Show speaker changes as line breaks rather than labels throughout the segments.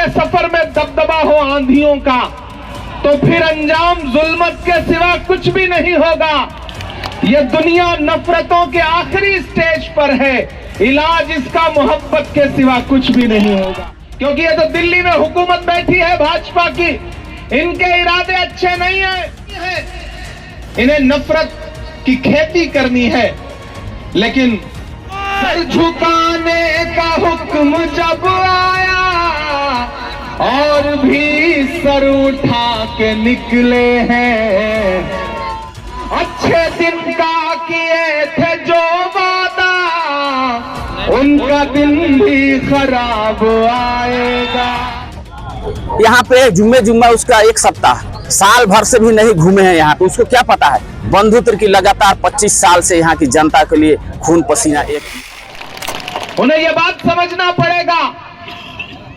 के सफर में दबदबा हो आंधियों का, तो फिर अंजाम जुल्मत के सिवा कुछ भी नहीं होगा। ये दुनिया नफरतों के आखिरी स्टेज पर है, इलाज इसका मोहब्बत के सिवा कुछ भी नहीं होगा। क्योंकि ये तो दिल्ली में हुकूमत बैठी है भाजपा की, इनके इरादे अच्छे नहीं है, इन्हें नफरत की खेती करनी है। लेकिन सर झुकाने का हुक्म जब आया और भी सर उठा के निकले हैं। अच्छे दिन का किए थे जो वादा, उनका दिन भी खराब आएगा।
यहाँ पे जुम्मे उसका एक सप्ताह, साल भर से भी नहीं घूमे हैं यहाँ पे, उसको क्या पता है बंधु तिर्की लगातार 25 साल से यहाँ की जनता के लिए खून पसीना एक।
उन्हें यह बात समझना पड़ेगा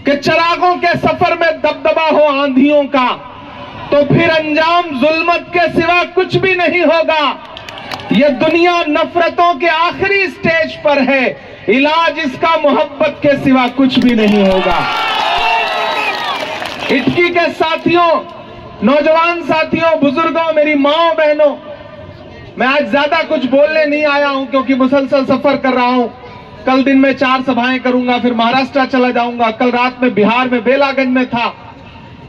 कि चिरागों के सफर में दबदबा हो आंधियों का, तो फिर अंजाम जुल्मत के सिवा कुछ भी नहीं होगा। यह दुनिया नफरतों के आखिरी स्टेज पर है, इलाज इसका मोहब्बत के सिवा कुछ भी नहीं होगा। इटकी के साथियों, नौजवान साथियों, बुजुर्गों, मेरी माओ बहनों, मैं आज ज्यादा कुछ बोलने नहीं आया हूं क्योंकि मुसलसल सफर कर रहा हूं। कल दिन में 4 सभाएं करूंगा, फिर महाराष्ट्र चला जाऊंगा, कल रात में बिहार में बेलागंज में था।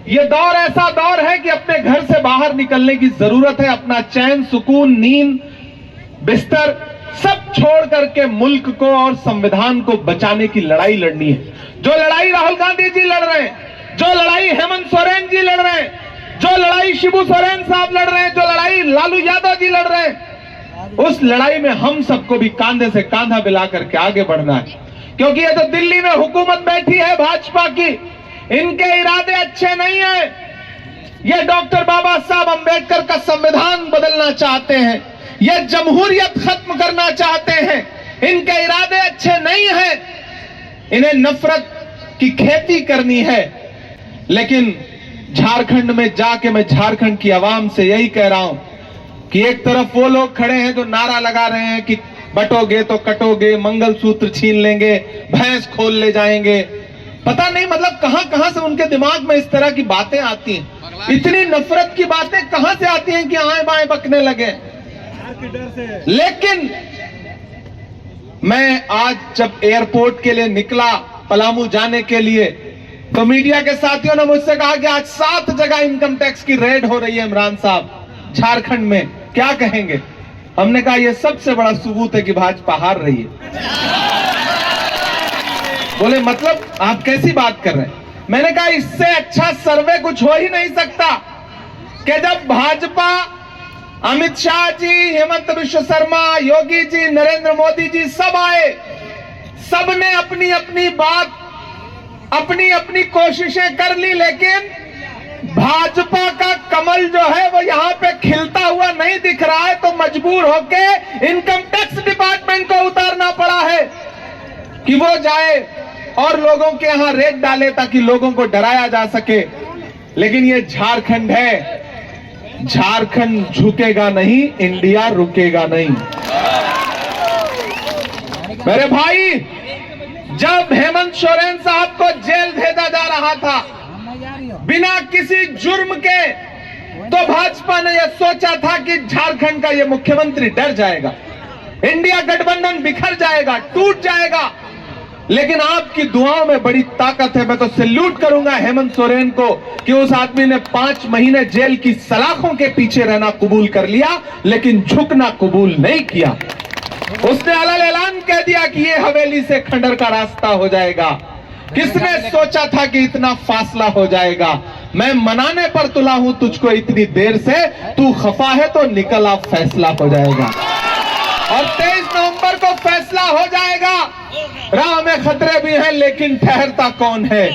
यह दौर ऐसा दौर है कि अपने घर से बाहर निकलने की जरूरत है। अपना चैन, सुकून, नींद, बिस्तर सब छोड़ करके मुल्क को और संविधान को बचाने की लड़ाई लड़नी है। जो लड़ाई राहुल गांधी जी लड़ रहे हैं, जो लड़ाई हेमंत सोरेन जी लड़ रहे हैं, जो लड़ाई शिबू सोरेन साहब लड़ रहे हैं, जो लड़ाई लालू यादव जी लड़ रहे हैं, उस लड़ाई में हम सबको भी कांधे से कांधा मिला करके आगे बढ़ना है। क्योंकि ये तो दिल्ली में हुकूमत बैठी है भाजपा की, इनके इरादे अच्छे नहीं है। ये डॉक्टर बाबा साहब अंबेडकर का संविधान बदलना चाहते हैं, ये जमहूरियत खत्म करना चाहते हैं, इनके इरादे अच्छे नहीं हैं। इन्हें नफरत की खेती करनी है। लेकिन झारखंड में जाके मैं झारखंड की आवाम से यही कह रहा हूं कि एक तरफ वो लोग खड़े हैं जो नारा लगा रहे हैं कि बटोगे तो कटोगे, मंगलसूत्र छीन लेंगे, भैंस खोल ले जाएंगे। पता नहीं मतलब कहां कहां से उनके दिमाग में इस तरह की बातें आती हैं। इतनी नफरत की बातें कहां से आती हैं कि आए बाएं बकने लगे। लेकिन मैं आज जब एयरपोर्ट के लिए निकला पलामू जाने के लिए, तो मीडिया के साथियों ने मुझसे कहा कि आज 7 जगह इनकम टैक्स की रेड हो रही है इमरान साहब झारखंड में, क्या कहेंगे। हमने कहा यह सबसे बड़ा सबूत है कि भाजपा हार रही है। बोले मतलब आप कैसी बात कर रहे हैं। मैंने कहा इससे अच्छा सर्वे कुछ हो ही नहीं सकता कि जब भाजपा, अमित शाह जी, हेमंत बिश्व शर्मा, योगी जी, नरेंद्र मोदी जी सब आए, सबने अपनी अपनी बात, अपनी अपनी कोशिशें कर ली, लेकिन भाजपा का कमल जो है वो यहां पे खिलता हुआ नहीं दिख रहा है। तो मजबूर होके इनकम टैक्स डिपार्टमेंट को उतारना पड़ा है कि वो जाए और लोगों के यहां रेड डाले ताकि लोगों को डराया जा सके। लेकिन ये झारखंड है, झारखंड झुकेगा नहीं, इंडिया रुकेगा नहीं। मेरे भाई, जब हेमंत सोरेन साहब को जेल भेजा जा रहा था बिना किसी जुर्म के, तो भाजपा ने यह सोचा था कि झारखंड का यह मुख्यमंत्री डर जाएगा, इंडिया गठबंधन बिखर जाएगा, टूट जाएगा। लेकिन आपकी दुआओं में बड़ी ताकत है। मैं तो सैल्यूट करूंगा हेमंत सोरेन को कि उस आदमी ने 5 महीने जेल की सलाखों के पीछे रहना कबूल कर लिया, लेकिन झुकना कबूल नहीं किया। उसने अलग ऐलान कह दिया कि ये हवेली से खंडर का रास्ता हो जाएगा। किसने सोचा था कि इतना फासला हो जाएगा। मैं मनाने पर तुला हूं तुझको इतनी देर से, तू खफा है तो निकल, आप फैसला हो जाएगा। और 23 नवंबर को फैसला हो जाएगा। राह में खतरे भी हैं लेकिन ठहरता कौन है।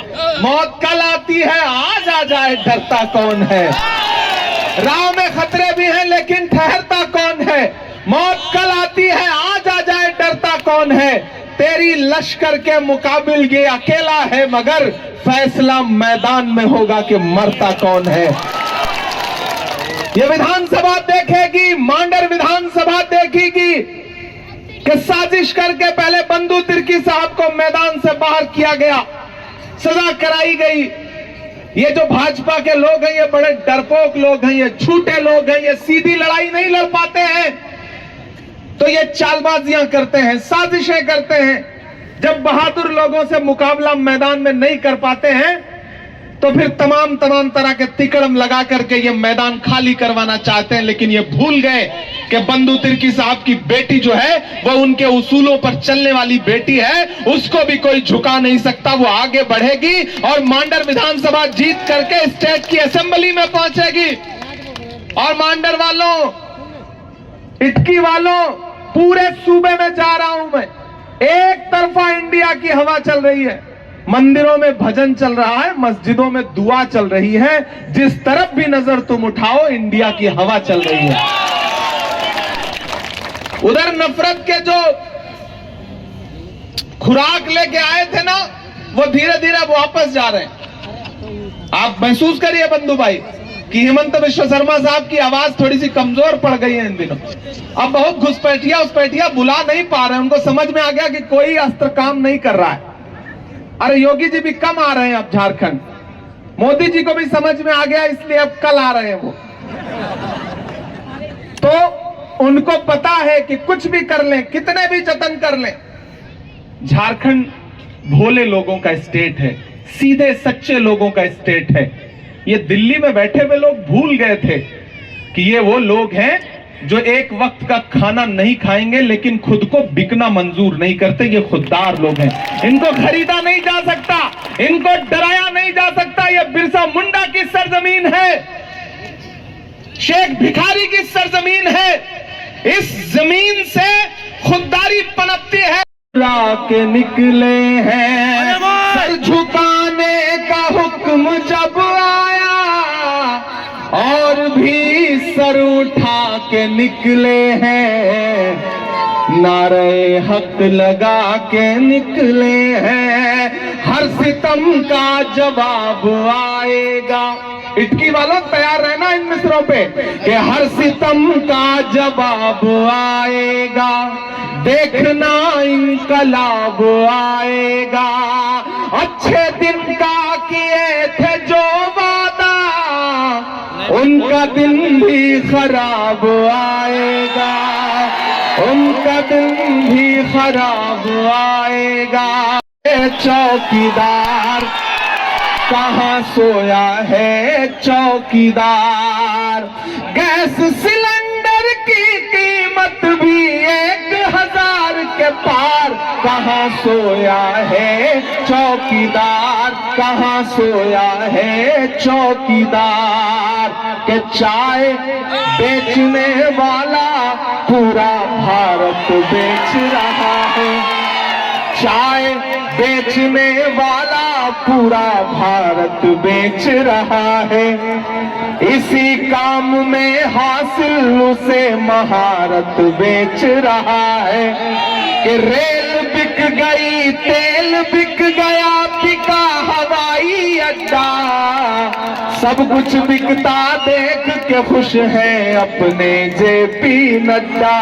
मौत कल आती है, आज आ जाए डरता कौन है। राह में खतरे भी हैं लेकिन ठहरता कौन है। मौत कल आती है, आज आ जाए डरता कौन है। तेरी लश्कर के मुकाबिल ये अकेला है, मगर फैसला मैदान में होगा कि मरता कौन है। ये विधानसभा देखेगी, मांडर विधानसभा देखेगी कि साजिश करके पहले बंधु तिर्की साहब को मैदान से बाहर किया गया, सजा कराई गई। ये जो भाजपा के लोग हैं ये बड़े डरपोक लोग हैं, ये झूठे लोग हैं, ये सीधी लड़ाई नहीं लड़ पाते हैं, तो ये चालबाजियां करते हैं, साजिशें करते हैं। जब बहादुर लोगों से मुकाबला मैदान में नहीं कर पाते हैं तो फिर तमाम तरह के तिकड़म लगा करके ये मैदान खाली करवाना चाहते हैं। लेकिन ये भूल गए कि बंधु तिर्की साहब की बेटी जो है वो उनके उसूलों पर चलने वाली बेटी है, उसको भी कोई झुका नहीं सकता। वो आगे बढ़ेगी और मांडर विधानसभा जीत करके स्टेट की असेंबली में पहुंचेगी। और मांडर वालों, इटकी वालों, पूरे सूबे में जा रहा हूं मैं, एक तरफा इंडिया की हवा चल रही है, मंदिरों में भजन चल रहा है, मस्जिदों में दुआ चल रही है, जिस तरफ भी नजर तुम उठाओ इंडिया की हवा चल रही है। उधर नफरत के जो खुराक लेके आए थे ना, वो धीरे धीरे वापस जा रहे हैं। आप महसूस करिए बंधु भाई कि हेमंत विश्व शर्मा साहब की आवाज थोड़ी सी कमजोर पड़ गई है इन दिनों। अब बहुत घुसपैठिया बुला नहीं पा रहे हैं, उनको समझ में आ गया कि कोई अस्त्र काम नहीं कर रहा है। अरे योगी जी भी कम आ रहे हैं अब झारखंड, मोदी जी को भी समझ में आ गया, इसलिए अब कल आ रहे हैं वो। तो उनको पता है कि कुछ भी कर लें, कितने भी जतन कर लें, झारखंड भोले लोगों का स्टेट है, सीधे सच्चे लोगों का स्टेट है। ये दिल्ली में बैठे हुए लोग भूल गए थे कि ये वो लोग हैं जो एक वक्त का खाना नहीं खाएंगे लेकिन खुद को बिकना मंजूर नहीं करते। ये खुददार लोग हैं, इनको खरीदा नहीं जा सकता, इनको डराया नहीं जा सकता। ये बिरसा मुंडा की सरजमीन है, शेख भिखारी की सरजमीन है। इस जमीन से खुददारी पनपती है। के निकले हैं, सर झुकाने का हुक्म जब आया और भी सर उठा के निकले हैं, नारे हक लगा के निकले हैं, हर सितम का जवाब आएगा। इटकी वालों तैयार रहना इन मिसरों पे कि हर सितम का जवाब आएगा, देखना इनकलाब आएगा। अच्छे दिन का किए थे जो वादा, उनका दिन भी खराब आएगा, उनका दिन भी खराब आएगा। चौकीदार कहाँ सोया है चौकीदार, गैस सिलेंडर की कीमत भी 1000 के पार, कहाँ सोया है चौकीदार, कहाँ सोया है चौकीदार। के चाय बेचने वाला पूरा भारत बेच रहा है, चाय बेचने वाला पूरा भारत बेच रहा है। इसी काम में हासिल उसे महारत बेच रहा है। कि रेल बिक गई, तेल बिक गया, बिका हवाई अड्डा, सब कुछ बिकता देख के खुश है अपने जेपी नड्डा।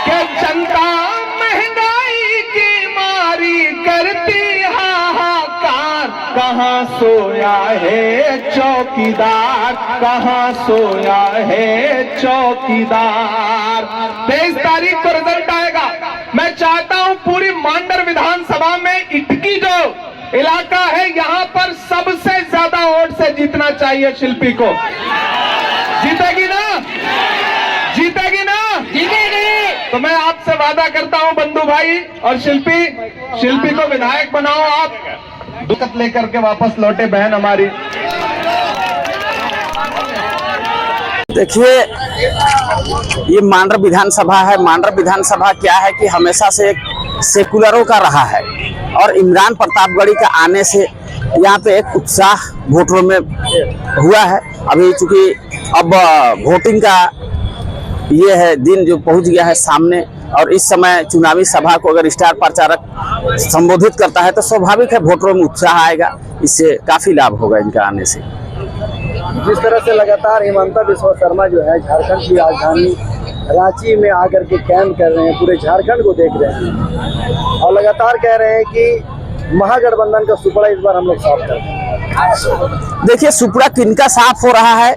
के जनता महंगाई की मारी करती हाहाकार, कहाँ सोया है चौकीदार, कहाँ सोया है चौकीदार। 23 तारीख को रिजल्ट आएगा। मैं चाहता हूं पूरी मांडर विधानसभा में इटकी जो इलाका है यहां पर सबसे ज्यादा वोट से जीतना चाहिए शिल्पी को। जीतेगी ना? जीतेगी ना? जीतेगी। तो मैं आपसे वादा करता हूं बंधु भाई और शिल्पी को विधायक बनाओ आप, दुखत लेकर के वापस लौटे बहन हमारी।
देखिए ये मांडर विधानसभा है। मांडर विधानसभा क्या है कि हमेशा से एक सेकुलरों का रहा है और इमरान प्रतापगढ़ी का आने से यहाँ पे एक उत्साह वोटरों में हुआ है। अभी चूंकि अब वोटिंग का ये है दिन जो पहुँच गया है सामने, और इस समय चुनावी सभा को अगर स्टार प्रचारक संबोधित करता है तो स्वाभाविक है वोटरों में उत्साह आएगा, इससे काफ़ी लाभ होगा इनका आने से।
जिस तरह से लगातार हेमंत बिस्वा शर्मा जो है झारखंड की राजधानी रांची में आकर के कैंप कर रहे हैं, पूरे झारखंड को देख रहे हैं और लगातार कह रहे हैं कि महागठबंधन का सुपड़ा इस बार हम लोग साफ करते हैं।
देखिए, सुपड़ा किनका साफ हो रहा है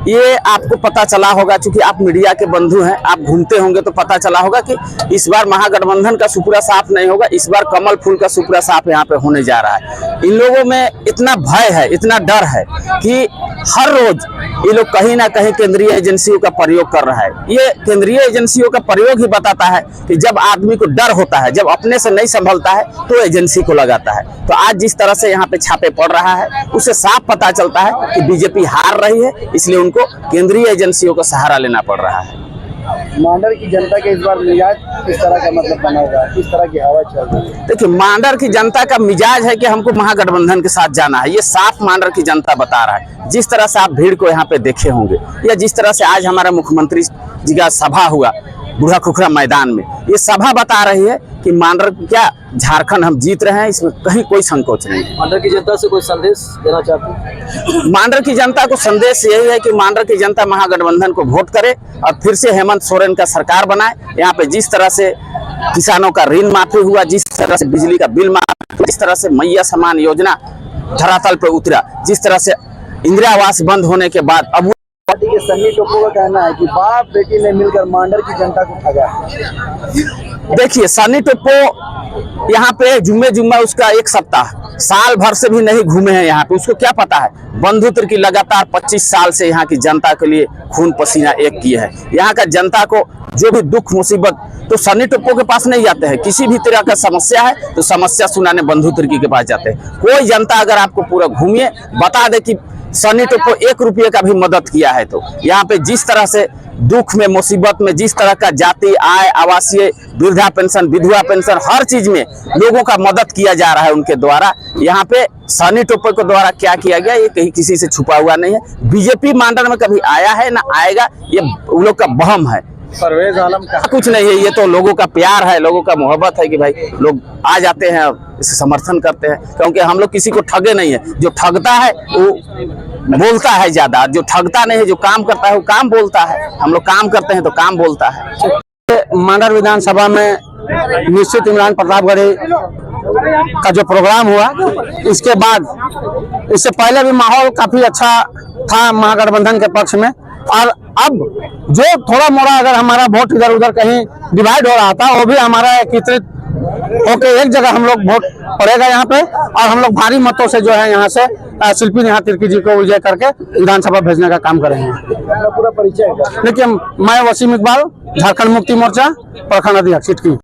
ये आपको पता चला होगा, क्योंकि आप मीडिया के बंधु हैं, आप घूमते होंगे तो पता चला होगा कि इस बार महागठबंधन का सुपड़ा साफ नहीं होगा, इस बार कमल फूल का सुपड़ा साफ यहाँ पे होने जा रहा है। इन लोगों में इतना भय है, इतना डर है कि हर रोज ये लोग कहीं ना कहीं केंद्रीय एजेंसियों का प्रयोग कर रहा है। ये केंद्रीय एजेंसियों का प्रयोग ही बताता है कि जब आदमी को डर होता है, जब अपने से नहीं संभलता है तो एजेंसी को लगाता है। तो आज जिस तरह से यहाँ पे छापे पड़ रहा है उससे साफ पता चलता है कि बीजेपी हार रही है, इसलिए उनको केंद्रीय एजेंसियों का सहारा लेना पड़ रहा है।
मांडर की जनता के इस बार मिजाज किस तरह का मतलब बना हुआ है, किस तरह की हवा चल रही है?
देखिए, मांडर की जनता का मिजाज है कि हमको महागठबंधन के साथ जाना है। ये साफ मांडर की जनता बता रहा है। जिस तरह से आप भीड़ को यहाँ पे देखे होंगे, या जिस तरह से आज हमारा मुख्यमंत्री जी का सभा हुआ बूढ़ा खुखरा मैदान में, ये सभा बता रही है कि मांडर क्या झारखंड हम जीत रहे हैं, इसमें कहीं कोई संकोच नहीं है।
मांडर की जनता से कोई संदेश देना चाहते हैं?
मांडर की जनता को संदेश यही है कि मांडर की जनता महागठबंधन को वोट करे और फिर से हेमंत सोरेन का सरकार बनाए। यहाँ पे जिस तरह से किसानों का ऋण माफी हुआ, जिस तरह से बिजली का बिल माफी हुआ, जिस तरह से मैया समान योजना धरातल पर उतरा, जिस तरह से इंदिरा आवास बंद होने के बाद अब
पार्टी के सन्नी टोपो का कहना है कि बाप बेटी ने मिलकर मांडर की जनता को ठगा।
देखिए, सन्नी टोप्पो यहाँ पे जुम्मे उसका एक सप्ताह साल भर से भी नहीं घूमे हैं यहाँ पे। उसको क्या पता है बंधुत्व की लगातार 25 साल से यहाँ की जनता के लिए खून पसीना एक किए है। यहाँ का जनता को जो भी दुख मुसीबत तो सन्नी टोप्पो के पास नहीं जाते हैं। किसी भी तरह का समस्या है तो समस्या सुनाने बंधु तिर्की के पास जाते हैं। कोई जनता अगर आपको पूरा घूमिए बता दे कि सन्नी टोप्पो 1 रुपये का भी मदद किया है, तो यहाँ पे जिस तरह से दुख में मुसीबत में जिस तरह का जाति आय आवासीय वृद्धा पेंशन विधवा पेंशन हर चीज में लोगों का मदद किया जा रहा है उनके द्वारा। यहाँ पे सन्नी टोप्पो के द्वारा क्या किया गया ये कहीं किसी से छुपा हुआ नहीं है। बीजेपी मांडर में कभी आया है ना आएगा, ये उन लोग का वहम है।
परवेज आलम का
कुछ नहीं है, ये तो लोगों का प्यार है, लोगों का मोहब्बत है कि भाई लोग आ जाते हैं इसे समर्थन करते हैं, क्योंकि हम लोग किसी को ठगे नहीं है। जो ठगता है वो बोलता है ज्यादा, जो ठगता नहीं है जो काम करता है वो काम बोलता है। हम लोग काम करते हैं तो काम बोलता है।
मांडर विधानसभा में निश्चित इमरान प्रतापगढ़ी का जो प्रोग्राम हुआ, इसके बाद इससे पहले भी माहौल काफी अच्छा था महागठबंधन के पक्ष में, और अब जो थोड़ा मोड़ा अगर हमारा वोट इधर उधर कहीं डिवाइड हो रहा था वो भी हमारा एकत्रित होके एक जगह हम लोग वोट पड़ेगा यहाँ पे, और हम लोग भारी मतों से जो है यहाँ से शिल्पी नेहा तिर्की जी को विजय करके विधानसभा भेजने का काम करेंगे।
पूरा परिचय है।
देखिए, मैं वसीम इकबाल, झारखंड मुक्ति मोर्चा प्रखंड अध्यक्ष इटकी।